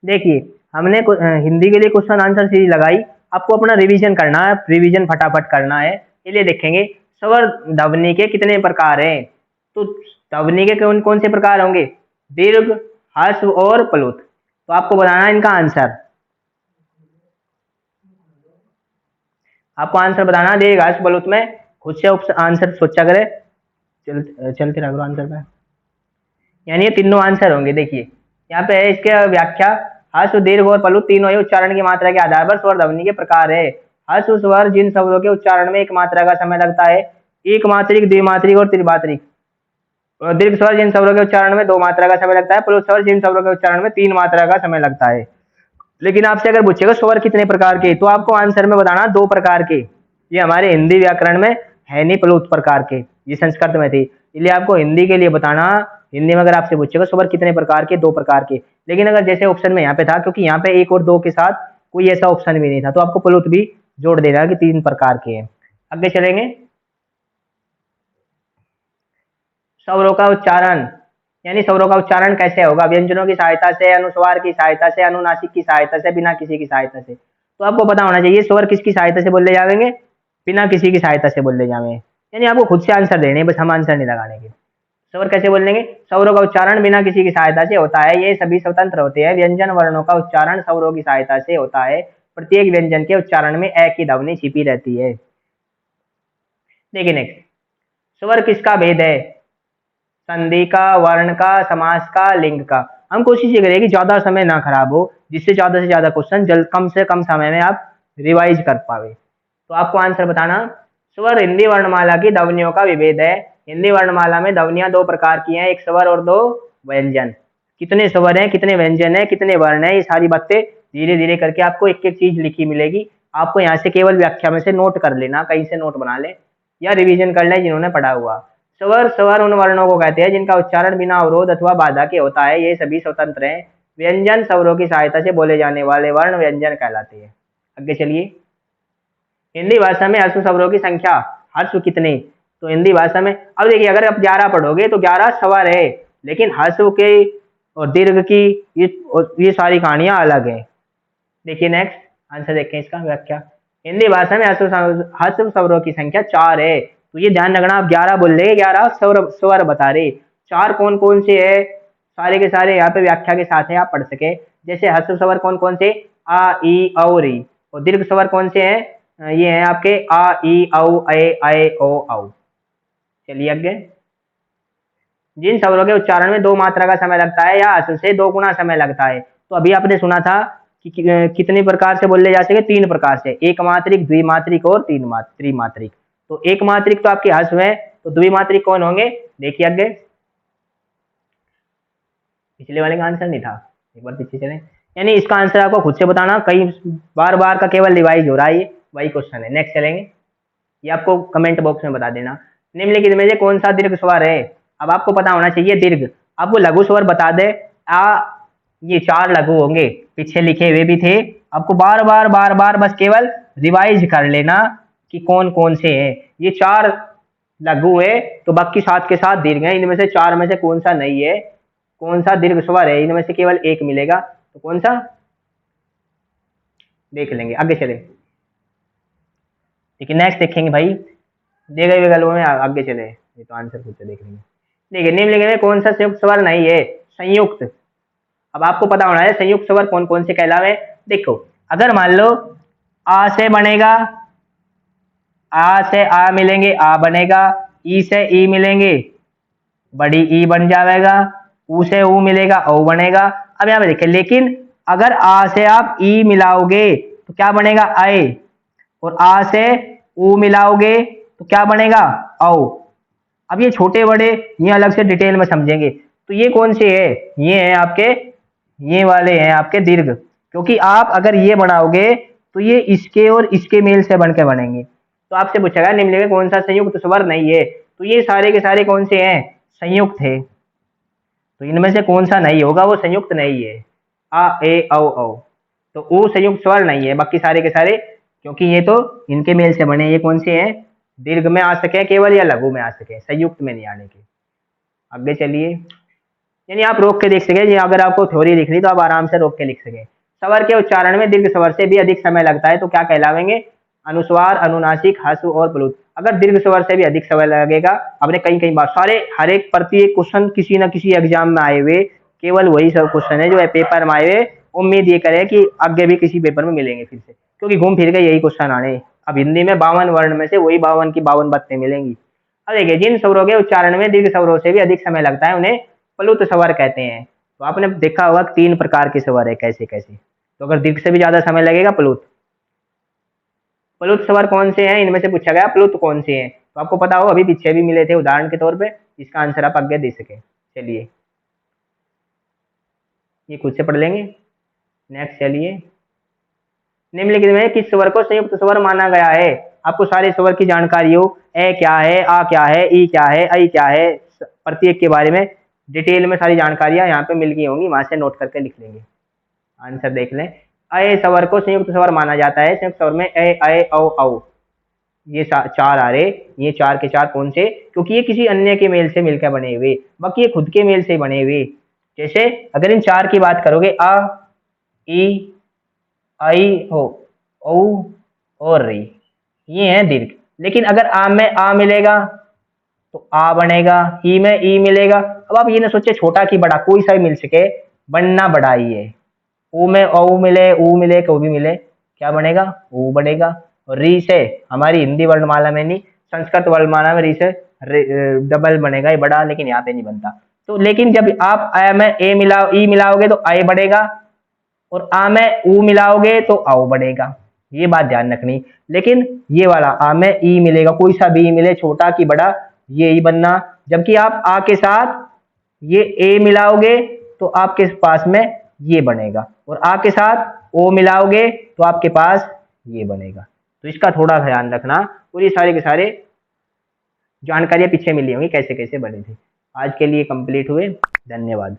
देखिए, हमने हिंदी के लिए क्वेश्चन आंसर सीरीज लगाई, आपको अपना रिवीजन करना है, रिवीजन फटाफट करना है। चलिए देखेंगे, स्वर ध्वनि के कितने प्रकार हैं। तो ध्वनि के कौन कौन से प्रकार होंगे? दीर्घ, ह्रस्व और प्लुत। तो आपको बताना है इनका आंसर, आपको आंसर बताना है दीर्घ, ह्रस्व, प्लुत में। खुद से आंसर सोचा करे, चलते रहो आंसर पे। यानी ये तीनों आंसर होंगे। देखिए यहाँ पे है इसके व्याख्या, ह्रस्व, दीर्घ और प्लुत तीनों ही उच्चारण की मात्रा के आधार पर स्वर ध्वनि के प्रकार है। ह्रस्व स्वर जिन शब्दों के उच्चारण में एक मात्रा का समय लगता है, एक मात्रिक, द्विमात्रिक और त्रिमात्रिक। और दीर्घ स्वर जिन शब्दों के उच्चारण में 2 मात्रा का समय लगता है, प्लुत स्वर जिन शब्दों के उच्चारण में 3 मात्रा का समय लगता है। लेकिन आपसे अगर पूछेगा स्वर कितने प्रकार के, तो आपको आंसर में बताना 2 प्रकार के। ये हमारे हिंदी व्याकरण में है नहीं प्लुत प्रकार के, ये संस्कृत में थी, इसलिए आपको हिंदी के लिए बताना। हिंदी में अगर आपसे पूछेगा स्वर कितने प्रकार के, 2 प्रकार के। लेकिन अगर जैसे ऑप्शन में यहाँ पे था, क्योंकि यहाँ पे 1 और 2 के साथ कोई ऐसा ऑप्शन भी नहीं था, तो आपको प्लुत भी जोड़ देगा कि 3 प्रकार के हैं। आगे चलेंगे, स्वरों का उच्चारण, यानी स्वरों का उच्चारण कैसे होगा? व्यंजनों की सहायता से, अनुस्वार की सहायता से, अनुनासिक की सहायता से, बिना किसी की सहायता से। तो आपको पता होना चाहिए स्वर किसकी सहायता से बोले जाएंगे, बिना किसी की सहायता से बोले जाएंगे। यानी आपको खुद से आंसर देने, बस हम आंसर नहीं लगाने के। स्वर कैसे बोलेंगे? स्वरों का उच्चारण बिना किसी की सहायता से होता है, ये सभी स्वतंत्र होते हैं। व्यंजन वर्णों का उच्चारण स्वरों की सहायता से होता है, प्रत्येक व्यंजन के उच्चारण में एक ही ध्वनि छिपी रहती है। देखिए नेक्स्ट, स्वर किसका भेद है? संधि का, वर्ण का, समास का, लिंग का। हम कोशिश ये करें कि ज्यादा समय ना खराब हो, जिससे ज्यादा से ज्यादा क्वेश्चन जल्द, कम से कम समय में आप रिवाइज कर पावे। तो आपको आंसर बताना, स्वर हिंदी वर्णमाला की ध्वनियों का विभेद है। हिंदी वर्णमाला में ध्वनियां 2 प्रकार की हैं, एक स्वर और 2 व्यंजन। कितने स्वर हैं, कितने व्यंजन है, कितने वर्ण है, ये सारी बातें धीरे धीरे करके आपको एक एक चीज लिखी मिलेगी। आपको यहाँ से केवल व्याख्या में से नोट कर लेना, कहीं से नोट बना ले या रिवीजन कर ले जिन्होंने पढ़ा हुआ। स्वर, स्वर उन वर्णों को कहते हैं जिनका उच्चारण बिना अवरोध अथवा बाधा के होता है, ये सभी स्वतंत्र हैं। व्यंजन स्वरों की सहायता से बोले जाने वाले वर्ण व्यंजन कहलाते हैं। आगे चलिए, हिंदी भाषा में ह्रस्व स्वरों की संख्या, ह्रस्व कितने? तो हिंदी भाषा में, अब देखिए अगर आप 11 पढ़ोगे तो 11 स्वर है, लेकिन ह्रस्व के और दीर्घ की ये सारी कहानियां अलग है। देखिए नेक्स्ट आंसर देखें इसका व्याख्या, हिंदी भाषा में ह्रस्व स्वरों की संख्या 4 है। तो ये ध्यान रखना, आप 11 बोल रहे, 11 स्वर बता रहे, 4 कौन कौन से है, सारे के सारे यहाँ पे व्याख्या के साथ है, आप पढ़ सके। जैसे ह्रस्व स्वर कौन कौन से? आ, ई, औ, री। और दीर्घ स्वर कौन से हैं? ये हैं आपके आ, ई, औ, ए, ओ, औ। चलिए आगे, जिन स्वरों के उच्चारण में 2 मात्रा का समय लगता है या ह्रस्व से 2 गुना समय लगता है। तो अभी आपने सुना था कि कितने प्रकार से बोले जा सके? 3 प्रकार से, एक मात्रिक, द्विमात्रिक और त्रिमात्रिक। तो एक मात्रिक तो आपके ह्रस्व है, तो द्विमात्रिक कौन होंगे? देखिए आगे, पिछले वाले का आंसर नहीं था, एक बार पीछे चले। यानी इसका आंसर आपको खुद से बताना, कई बार बार का केवल रिवाइज हो रहा है, वही क्वेश्चन है। नेक्स्ट चलेंगे, ये आपको कमेंट बॉक्स में बता देना, निम्नलिखित में से कौन सा दीर्घ स्वर है? अब आपको पता होना चाहिए दीर्घ, आपको लघु स्वर बता दे। आ, ये 4 लघु होंगे, पीछे लिखे हुए भी थे, आपको बार बार बस केवल रिवाइज कर लेना कि कौन कौन से हैं। ये 4 लघु है, तो बाकी 7 के साथ दीर्घ है, इनमें से 4 में से कौन सा नहीं है, कौन सा दीर्घ स्वर है, इनमें से केवल एक मिलेगा, तो कौन सा? देख लेंगे, आगे चले। ठीक है, नेक्स्ट देखेंगे भाई, दिए गए विकल्पों में आगे चले, ये तो आंसर पूछे देख लेंगे। देखिए निम्नलिखित में कौन सा संयुक्त स्वर नहीं है? संयुक्त। अब आपको पता होना है संयुक्त स्वर कौन कौन से कहलावे। देखो, अगर मान लो आ से बनेगा, आ से आ मिलेंगे, आ बनेगा। ई से ई मिलेंगे, बड़ी ई बन जाएगा। ऊ से ऊ मिलेगा, ओ बनेगा। अब यहाँ पे देखिए, लेकिन अगर आ से आप ई मिलाओगे तो क्या बनेगा? आए। और आ से ऊ मिलाओगे तो क्या बनेगा? औ। अब ये छोटे बड़े ये अलग से डिटेल में समझेंगे। तो ये कौन से है? ये है आपके, ये वाले हैं आपके दीर्घ, क्योंकि आप अगर ये बनाओगे तो ये इसके और इसके मेल से बन के बनेंगे। तो आपसे पूछेगा निम्नलिखित में कौन सा संयुक्त स्वर नहीं है? तो ये सारे के सारे कौन से हैं? संयुक्त है। तो इनमें से कौन सा नहीं होगा? वो संयुक्त नहीं है। आ, ए, औ। तो वो संयुक्त स्वर नहीं है, बाकी सारे के सारे, क्योंकि ये तो इनके मेल से बने। ये कौन से हैं? दीर्घ में आ सके केवल, या लघु में आ सके, संयुक्त में नहीं आने के। आगे चलिए, यानी आप रोक के देख सके, अगर आपको थ्योरी लिख ली तो आप आराम से रोक के लिख सके। स्वर के उच्चारण में दीर्घ स्वर से भी अधिक समय लगता है तो क्या कहलावेंगे? अनुस्वार, अनुनासिक, ह्रस्व और प्लुत। अगर दीर्घ स्वर से भी अधिक समय लगेगा, आपने कई कई बार सारे हर एक प्रत्येक क्वेश्चन किसी न किसी एग्जाम में आए हुए, केवल वही सब क्वेश्चन है जो पेपर में आए हुए। उम्मीद ये करें कि आगे भी किसी पेपर में मिलेंगे फिर से, क्योंकि घूम फिर के यही क्वेश्चन आने। अब हिंदी में 52 वर्ण में से वही 52 की 52 बातें मिलेंगी। अब देखिए, जिन स्वरों के उच्चारण में दीर्घ स्वरों से भी अधिक समय लगता है उन्हें प्लुत स्वर कहते हैं। तो आपने देखा होगा 3 प्रकार के स्वर है कैसे कैसे। तो अगर दीर्घ से भी ज्यादा समय लगेगा प्लुत। प्लुत स्वर कौन से हैं, इनमें से पूछा गया प्लुत कौन से हैं। तो आपको पता हो, अभी पीछे भी मिले थे उदाहरण के तौर पे, इसका आंसर आप आगे दे सके। चलिए ये खुद से पढ़ लेंगे। नेक्स्ट चलिए, निम्नलिखित में किस स्वर को संयुक्त स्वर माना गया है? आपको सारे स्वर की जानकारी हो, ए क्या है, आ क्या है, ई क्या है, आई क्या है, प्रत्येक के बारे में डिटेल में सारी जानकारियां यहाँ पे मिल गई होंगी, वहां से नोट करके लिख लेंगे। आंसर देख लें। अ स्वर को संयुक्त स्वर माना जाता है। संयुक्त स्वर में ए, ऐ, औ, औ ये 4 आ रहे। ये 4 के 4 कौन से? क्योंकि ये किसी अन्य के मेल से मिलकर बने हुए, बाकी ये खुद के मेल से बने हुए। जैसे अगर इन 4 की बात करोगे, अ, ई, आई हो, औ और री, ये है दीर्घ। लेकिन अगर आ में आ मिलेगा तो आ बनेगा, ई में ई मिलेगा। अब आप ये ना सोचे छोटा की बड़ा, कोई सा भी मिल सके, बनना बड़ा ही है। ऊ में औ मिले, ऊ मिले, को भी मिले, क्या बनेगा? ऊ बनेगा। और री से हमारी हिंदी वर्णमाला में नहीं, संस्कृत वर्णमाला में री से डबल बनेगा, ये बड़ा, लेकिन यहाँ पे नहीं बनता। तो लेकिन जब आप आ में ए मिलाओ, ई मिलाओगे तो आए बढ़ेगा, और आ में ऊ मिलाओगे तो आओ बढ़ेगा। ये बात ध्यान रखनी। लेकिन ये वाला आ में ई मिलेगा, कोई सा भी मिले, छोटा की बड़ा, ये ही बनना। जबकि आप आ के साथ ये ए मिलाओगे तो आपके पास में ये बनेगा, और आ के साथ ओ मिलाओगे तो आपके पास ये बनेगा। तो इसका थोड़ा ध्यान रखना। और ये सारे के सारे जानकारियां पीछे मिली होंगी कैसे कैसे बने थे। आज के लिए कंप्लीट हुए। धन्यवाद।